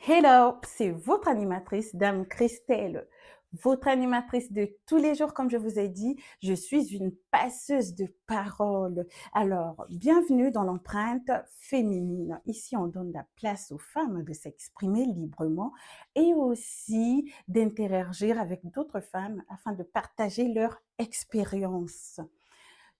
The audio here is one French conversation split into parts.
Hello, c'est votre animatrice, Dame Christelle. Votre animatrice de tous les jours, comme je vous ai dit, je suis une passeuse de parole. Alors, bienvenue dans l'empreinte féminine. Ici, on donne la place aux femmes de s'exprimer librement et aussi d'interagir avec d'autres femmes afin de partager leur expérience.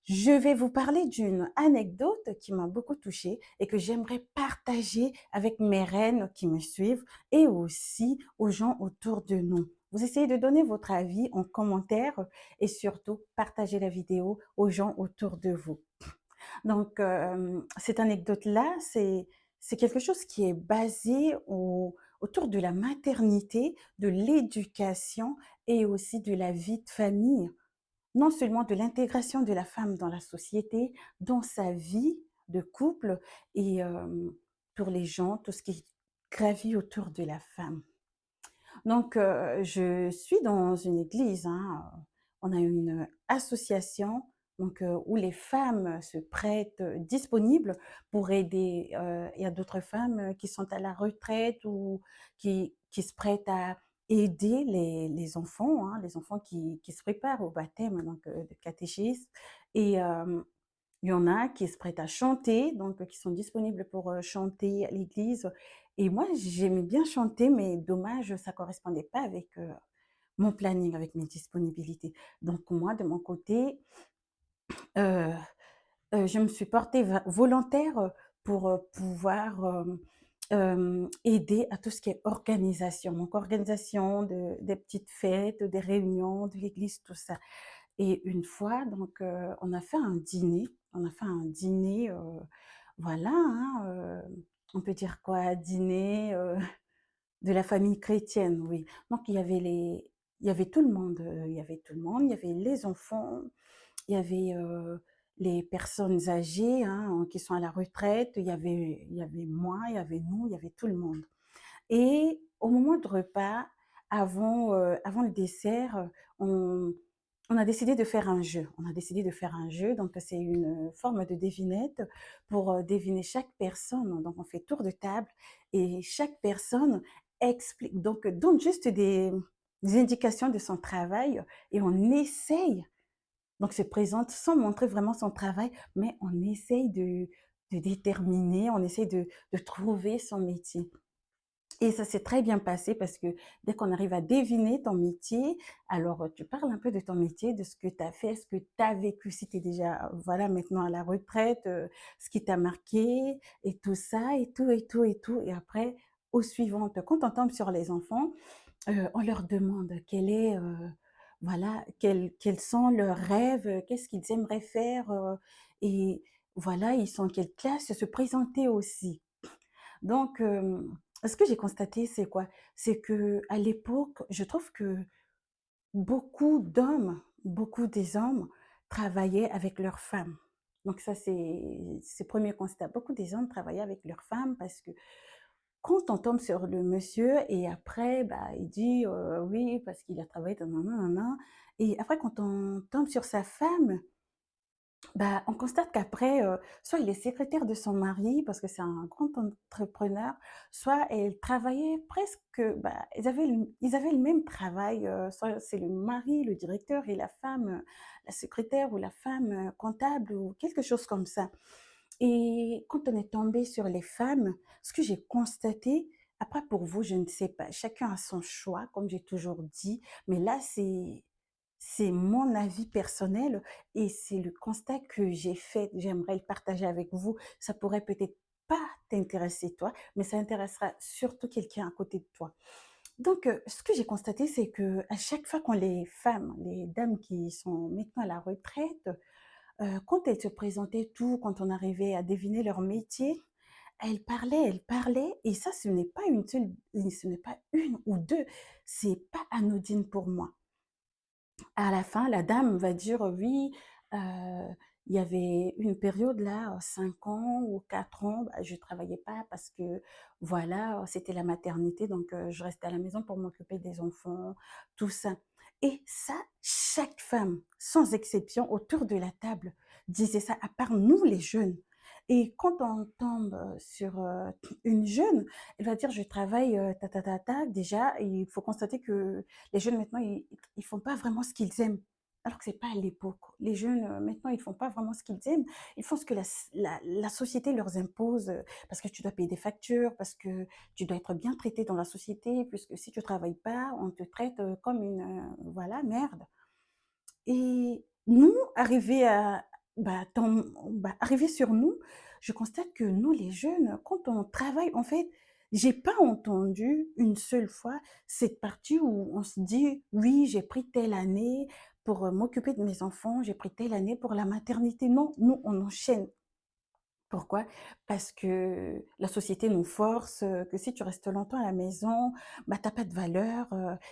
Je vais vous parler d'une anecdote qui m'a beaucoup touchée et que j'aimerais partager avec mes reines qui me suivent et aussi aux gens autour de nous. Vous essayez de donner votre avis en commentaire et surtout partager la vidéo aux gens autour de vous. Donc, cette anecdote-là, c'est quelque chose qui est basé autour de la maternité, de l'éducation et aussi de la vie de famille, non seulement de l'intégration de la femme dans la société, dans sa vie de couple et pour les gens, tout ce qui gravit autour de la femme. Donc, je suis dans une église, hein, on a une association donc, où les femmes se prêtent disponibles pour aider. Il y a d'autres femmes qui sont à la retraite ou qui se prêtent à aider les enfants, hein, les enfants qui se préparent au baptême, donc de catéchisme. Et il y en a qui se prêtent à chanter, donc qui sont disponibles pour chanter à l'église. Et moi, j'aimais bien chanter, mais dommage, ça correspondait pas avec mon planning, avec mes disponibilités. Donc moi, de mon côté, euh, je me suis portée volontaire pour pouvoir aider à tout ce qui est organisation. Donc organisation des petites fêtes, des réunions de l'église, tout ça. Et une fois, donc, on a fait un dîner, voilà, hein, on peut dire quoi? Dîner, de la famille chrétienne, oui. Donc il y avait tout le monde, il y avait tout le monde, il y avait les enfants, il y avait, les personnes âgées, hein, qui sont à la retraite, il y avait moi, il y avait nous, il y avait tout le monde. Et au moment de repas, avant le dessert, on a décidé de faire un jeu. On a décidé de faire un jeu, donc c'est une forme de devinette pour, deviner chaque personne. Donc on fait tour de table et chaque personne explique donc donne juste des indications de son travail et on essaye donc se présente sans montrer vraiment son travail, mais on essaye de déterminer, on essaye de trouver son métier. Et ça s'est très bien passé parce que dès qu'on arrive à deviner ton métier, alors tu parles un peu de ton métier, de ce que tu as fait, ce que tu as vécu, si tu es déjà, voilà, maintenant à la retraite, ce qui t'a marqué et tout ça et tout et tout et tout. Et après, aux suivantes, quand on tombe sur les enfants, on leur demande voilà, quels sont leurs rêves, qu'est-ce qu'ils aimeraient faire et voilà, ils sont en quelle classe, se présenter aussi. Donc, ce que j'ai constaté, c'est quoi? C'est que à l'époque, je trouve que beaucoup des hommes travaillaient avec leurs femmes. Donc ça, c'est premier constat. Beaucoup des hommes travaillaient avec leurs femmes parce que quand on tombe sur le monsieur et après, bah, il dit oui, parce qu'il a travaillé, nanana, et après, quand on tombe sur sa femme, bah, on constate qu'après, soit il est secrétaire de son mari parce que c'est un grand entrepreneur, soit elle travaillait presque, bah, ils avaient le même travail, soit c'est le mari, le directeur et la femme, la secrétaire ou la femme, comptable ou quelque chose comme ça. Et quand on est tombé sur les femmes, ce que j'ai constaté, après pour vous, je ne sais pas, chacun a son choix, comme j'ai toujours dit, mais là, c'est mon avis personnel et c'est le constat que j'ai fait. J'aimerais le partager avec vous. Ça pourrait peut-être pas t'intéresser toi, mais ça intéressera surtout quelqu'un à côté de toi. Donc, ce que j'ai constaté, c'est que à chaque fois quand les femmes, les dames qui sont maintenant à la retraite, quand elles se présentaient tout, quand on arrivait à deviner leur métier, elles parlaient et ça, ce n'est pas une ou 2, c'est pas anodine pour moi. À la fin, la dame va dire: «Oui, heu, il y avait une période là, 5 ans ou 4 ans, bah, je travaillais pas parce que voilà, c'était la maternité donc je restais à la maison pour m'occuper des enfants», tout ça. Et ça, chaque femme, sans exception, autour de la table disait ça, à part nous les jeunes. Et quand on tombe, sur, une jeune, elle va dire: «Je travaille, ta ta ta ta». Déjà, il faut constater que les jeunes maintenant, ils font pas vraiment ce qu'ils aiment. Alors que c'est pas à l'époque. Les jeunes, maintenant, ils font pas vraiment ce qu'ils aiment. Ils font ce que la société leur impose, parce que tu dois payer des factures, parce que tu dois être bien traité dans la société, puisque si tu travailles pas, on te traite, comme une, voilà, merde. Et nous, arrivés à arrivés sur nous, je constate que nous, les jeunes, quand on travaille, en fait, j'ai pas entendu une seule fois cette partie où on se dit: «Oui, j'ai pris telle année pour, m'occuper de mes enfants, j'ai pris telle année pour la maternité». Non, nous, on enchaîne. Pourquoi? Parce que la société nous force, que si tu restes longtemps à la maison, bah, tu as pas de valeur,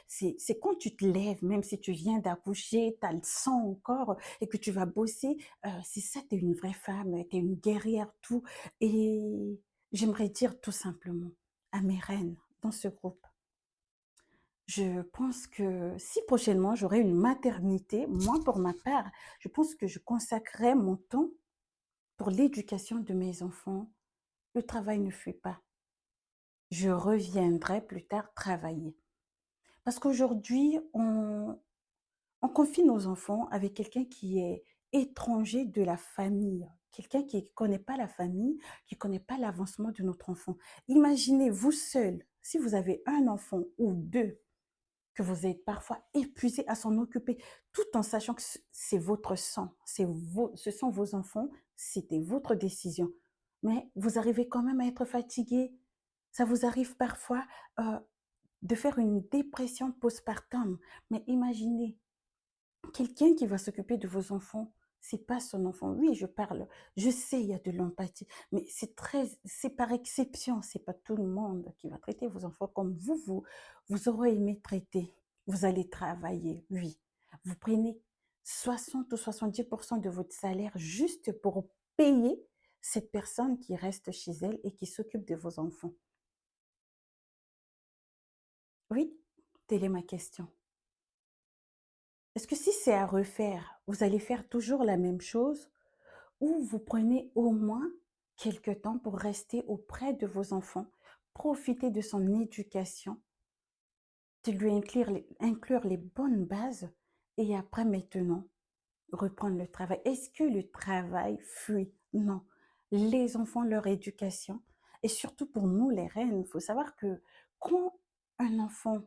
c'est quand tu te lèves, même si tu viens d'accoucher, tu as le sang encore et que tu vas bosser, c'est ça, tu es une vraie femme, tu es une guerrière, tout. Et j'aimerais dire tout simplement à mes reines dans ce groupe, je pense que si prochainement j'aurai une maternité, moi pour ma part, je pense que je consacrerai mon temps pour l'éducation de mes enfants. Le travail ne fuit pas. Je reviendrai plus tard travailler. Parce qu'aujourd'hui, on confie nos enfants avec quelqu'un qui est étranger de la famille, quelqu'un qui ne connaît pas la famille, qui ne connaît pas l'avancement de notre enfant. Imaginez, vous seul, si vous avez un enfant ou deux, que vous êtes parfois épuisé à s'en occuper, tout en sachant que c'est votre sang, ce sont vos enfants, c'était votre décision. Mais vous arrivez quand même à être fatigué. Ça vous arrive parfois de faire une dépression postpartum. Mais imaginez, quelqu'un qui va s'occuper de vos enfants, c'est pas son enfant. Oui, je parle, je sais, il y a de l'empathie, mais c'est par exception. C'est pas tout le monde qui va traiter vos enfants comme vous aurez aimé traiter. Vous allez travailler, oui. Vous prenez 60 ou 70% de votre salaire juste pour payer cette personne qui reste chez elle et qui s'occupe de vos enfants. Oui, telle est ma question. Est-ce que si c'est à refaire, vous allez faire toujours la même chose ou vous prenez au moins quelque temps pour rester auprès de vos enfants, profiter de son éducation, de lui inclure les bonnes bases et après maintenant reprendre le travail. Est-ce que le travail fuit? Non. Les enfants, leur éducation et surtout pour nous les reines, il faut savoir que quand un enfant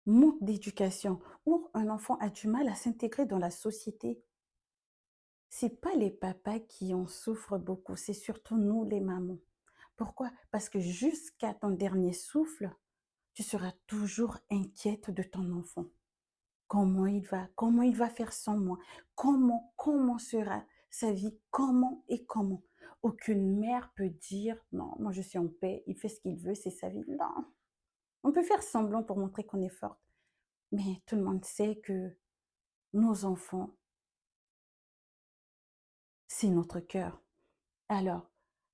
manque d'éducation ou un enfant a du mal à s'intégrer dans la société, c'est pas les papas qui en souffrent beaucoup, c'est surtout nous les mamans. Pourquoi? Parce que jusqu'à ton dernier souffle, tu seras toujours inquiète de ton enfant. Comment il va? Comment il va faire sans moi? Comment sera sa vie? Comment et comment? Aucune mère peut dire: «Non, moi je suis en paix, il fait ce qu'il veut, c'est sa vie». Non, on peut faire semblant pour montrer qu'on est forte, mais tout le monde sait que nos enfants, c'est notre cœur. Alors,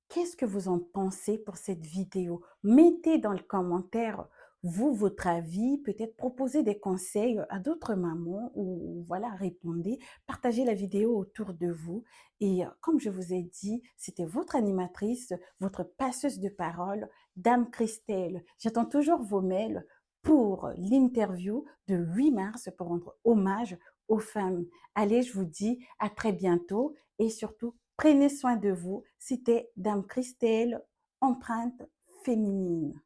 qu'est-ce que vous en pensez pour cette vidéo? Mettez dans le commentaire, vous, votre avis, peut-être proposer des conseils à d'autres mamans ou voilà, répondez, partagez la vidéo autour de vous. Et comme je vous ai dit, c'était votre animatrice, votre passeuse de parole, Dame Christelle. J'attends toujours vos mails pour l'interview de 8 mars pour rendre hommage aux femmes. Allez, je vous dis à très bientôt et surtout, prenez soin de vous. C'était Dame Christelle, empreinte féminine.